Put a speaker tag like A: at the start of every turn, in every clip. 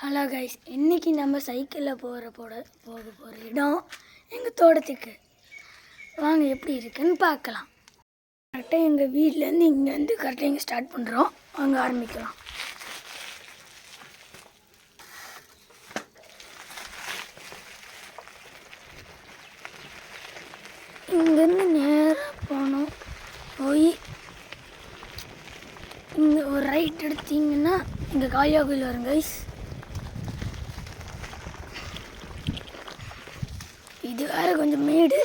A: Hello guys, இன்றைக்கி நம்ம சைக்கிளில் போக போகிற இடம் எங்கள் தோட்டத்துக்கு. வாங்க எப்படி இருக்குன்னு பார்க்கலாம். கரெக்டாக எங்கள் வீட்டிலேருந்து இங்கேருந்து கரெக்டாக இங்கே ஸ்டார்ட் பண்ணுறோம். வாங்க ஆரம்பிக்கலாம். இங்கேருந்து நேராக போனோம். போய் இங்கே ஒரு ரைட் எடுத்தீங்கன்னா இங்கே காளியா கோயில் வரும் கைஸ். இது வேறு கொஞ்சம் மேடு.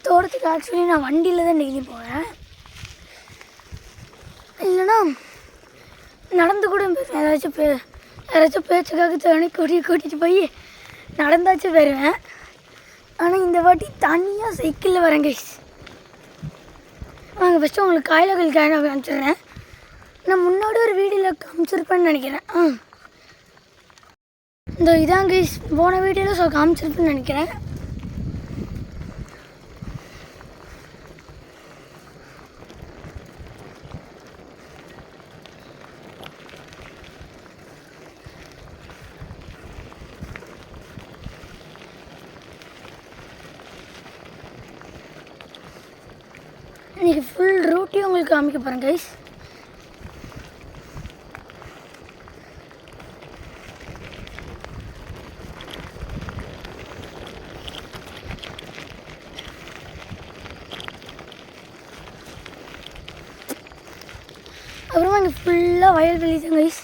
A: தோட்டத்துக்கு ஆக்சுவலி நான் வண்டியில் தான் டெய்லி போவேன், இல்லைன்னா நடந்து கூட யாராச்சும் பேச்சுக்காக தனி கூட்டிகிட்டு போய் நடந்தாச்சும் வருவேன். ஆனால் இந்த வாட்டி தனியாக சைக்கிளில் வரேன் கைஸ். வாங்க ஃபஸ்ட்டு உங்களுக்கு காளியா கோயில் காமிச்சிடுறேன். நான் முன்னாடி ஒரு வீடியோவில் காமிச்சிருப்பேன்னு நினைக்கிறேன். இந்த இதான் கைஸ் போன வீடியோவில் காமிச்சிருப்பேன்னு நினைக்கிறேன். இன்றைக்கி ஃபுல் ரூட்டையும் உங்களுக்கு காமிக்க போகிறேன் கைஸ். அப்புறமா இங்கே ஃபுல்லாக வயல்வெளி தான் கைஸ்.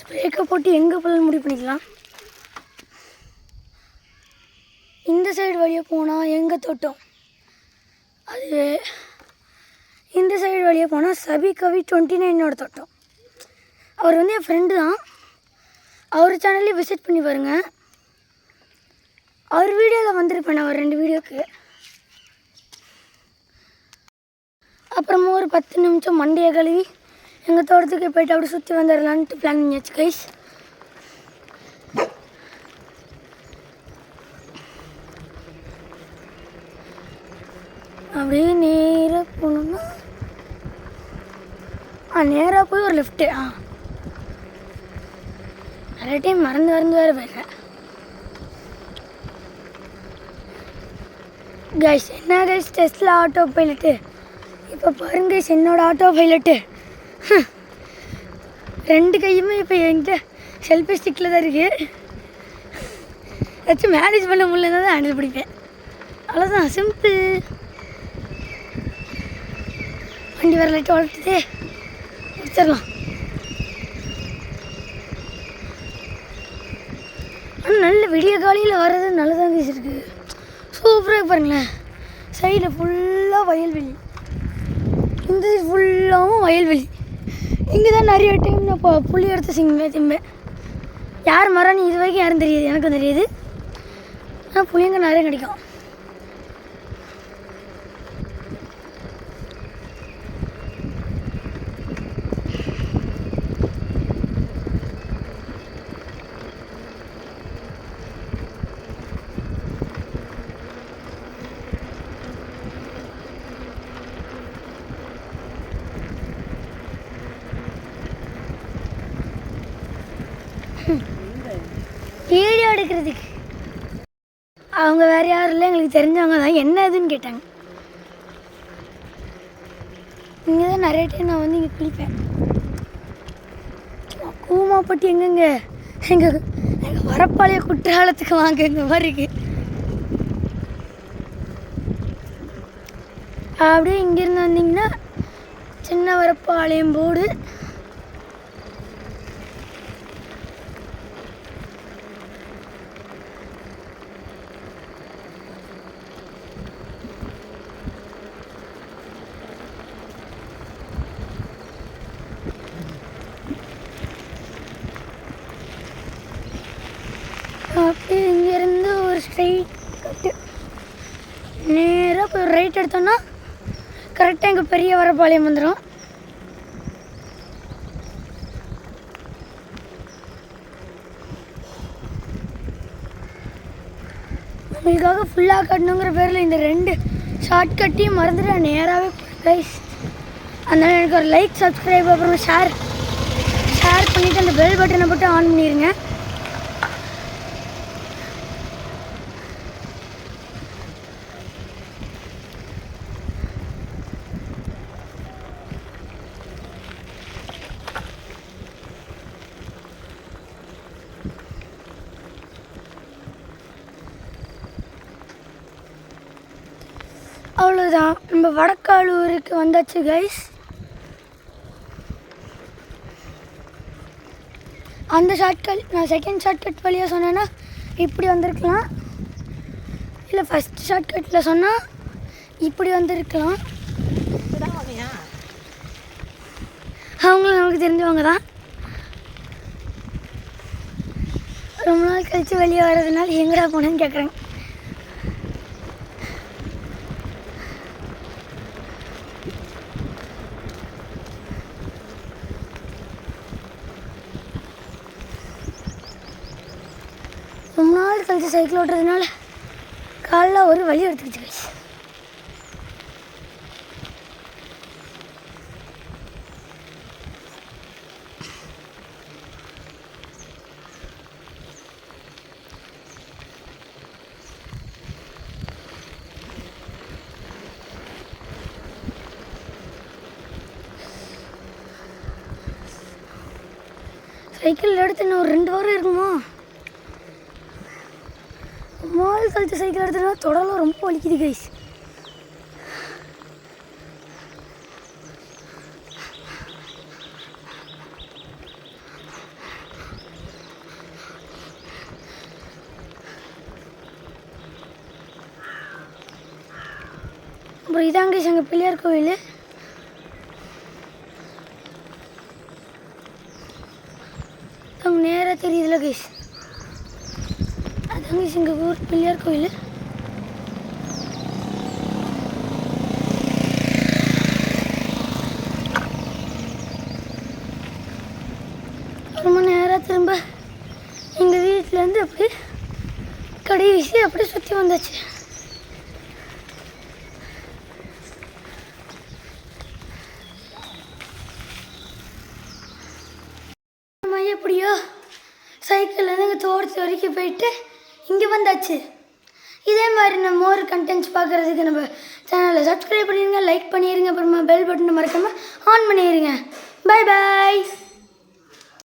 A: பிரேக்கை போட்டு எங்கே போகலாம் முடிவு பண்ணிக்கலாம். இந்த சைடு வழியாக போனால் எங்கள் தோட்டம், அது இந்த சைடு வழியாக போனால் சபிகவி 29 தோட்டம். அவர் என் ஃப்ரெண்டு தான். அவர் சேனல்லையும் விசிட் பண்ணி பாருங்கள். அவர் வீடியோவில் வந்திருப்பேன் நான் ஒரு 2 வீடியோக்கு. அப்புறமா ஒரு 10 நிமிஷம் மண்டையை கழுவி எங்கள் தோட்டத்துக்கு போய்ட்டு அப்படி சுற்றி வந்துடலான்ட்டு பிளான் பண்ணியாச்சு கைஸ். அப்படியே நேராக போனோம்னா நேராக போய் ஒரு லெஃப்ட்டு. நிறைய டைம் மறந்து வேறு போயிடுறேன் கைஸ். என்ன கைஸ் டெஸ்லா ஆட்டோ பைலட்டு. இப்போ பாருங்க கைஸ், என்னோடய ஆட்டோ பைலட்டு 2 கையுமே இப்போ என்கிட்ட செல்ஃபி ஸ்டிக்கில் தான் இருக்குது. ஏதாச்சும் மேனேஜ் பண்ண முடியலன்னா தான் ஹேண்டில் பிடிப்பேன். அவ்வளோதான், சிம்பிள். வண்டி வர லைட்டு வளர்த்துதே, முடிச்சிடலாம். ஆனால் நல்ல விடிய காலையில் வர்றது நல்லதாக பேசியிருக்கு. சூப்பராக பாருங்களேன். சைடில் ஃபுல்லாக வயல்வெளி, இந்த சைடு ஃபுல்லாகவும் வயல்வெளி. இங்கே தான் நிறைய டைம் நான் இப்போ புளி எடுத்து திம்பேன். யார் மரம் இது வரைக்கும் யாரும் தெரியாது, எனக்கும் தெரியாது. ஆனால் புளியங்க நிறைய கிடைக்கும். வீடியோ எடுக்கிறதுக்கு அவங்க வேறு யாரும் இல்லை, எங்களுக்கு தெரிஞ்சவங்க தான். என்ன இதுன்னு கேட்டாங்க. இங்கே தான் நிறைய டைம் நான் இங்கே குளிப்பேன். கூமாப்பட்டி எங்கெங்க எங்கள் வரப்பாளைய குற்றாலத்துக்கு வாங்க, இங்கே மாதிரி இருக்கு. அப்படியே இங்கேருந்து வந்தீங்கன்னா சின்ன வரப்பாளையம் போர்டு. Straight cut. நேராக போய் ரைட் எடுத்தோன்னா கரெக்டாக எங்கள் பெரிய வரப்பாளையம் வந்துடும். உங்களுக்காக ஃபுல்லாக கட்டணுங்கிற பேரில் இந்த 2 ஷார்ட்கட்டையும் மறந்துட்டு நான் நேராகவே கைஸ். அதனால் எனக்கு ஒரு லைக், சப்ஸ்கிரைப், அப்புறம் ஷேர் பண்ணிவிட்டு அந்த பெல் பட்டனை போட்டு ஆன் பண்ணிடுங்க. அவ்வளோதான், நம்ம வடக்காலூருக்கு வந்தாச்சு கைஸ். அந்த ஷார்ட்கட் நான் செகண்ட் ஷார்ட்கட் வழியாக சொன்னேன்னா இப்படி வந்திருக்கலாம், இல்லை ஃபஸ்ட் ஷார்ட்கட்டில் சொன்னால் இப்படி வந்திருக்கலாம். அவங்களும் நமக்கு தெரிஞ்சவங்க தான். ரொம்ப நாள் கழித்து வெளியே வர்றதுனால எங்கடா போனேன்னு கேட்குறாங்க. ரொம்ப நாள் கழிச்சு சைக்கிள் ஓட்டுறதுனால காலில் ஒரு வலி எடுத்துக்கிச்சு கைஸ். சைக்கிள் எடுத்து இன்னும் ஒரு 2 வாரம் இருக்குமா? நாள் கழிச்சு சைக்கிள் எடுத்துனா தொடலாம் ரொம்ப வலிக்குது கைஸ். அப்புறம் இதாங்க கைஸ் எங்கள் பிள்ளையார் கோவில். அங்கே நேராக தெரியுதுல கைஸ், அதாங்க எங்கள் ஊர் பிள்ளையார் கோயில். ரொம்ப நேராக திரும்ப எங்கள் வீட்டிலேருந்து அப்படி கடைசி அப்படி சுற்றி வந்தாச்சு. எப்படியோ சைக்கிள்லேருந்து இங்கே தோட்டத்து வரைக்கும் போயிட்டு இங்கே வந்தாச்சு. இதே மாதிரி நம்ம மோர் கண்டென்ட்ஸ் பார்க்குறதுக்கு நம்ம சேனலை சப்ஸ்கிரைப் பண்ணிடுங்க, லைக் பண்ணிடுங்க, அப்புறமா பெல் பட்டனை மறக்காமல் ஆன் பண்ணிடுங்க. Bye bye.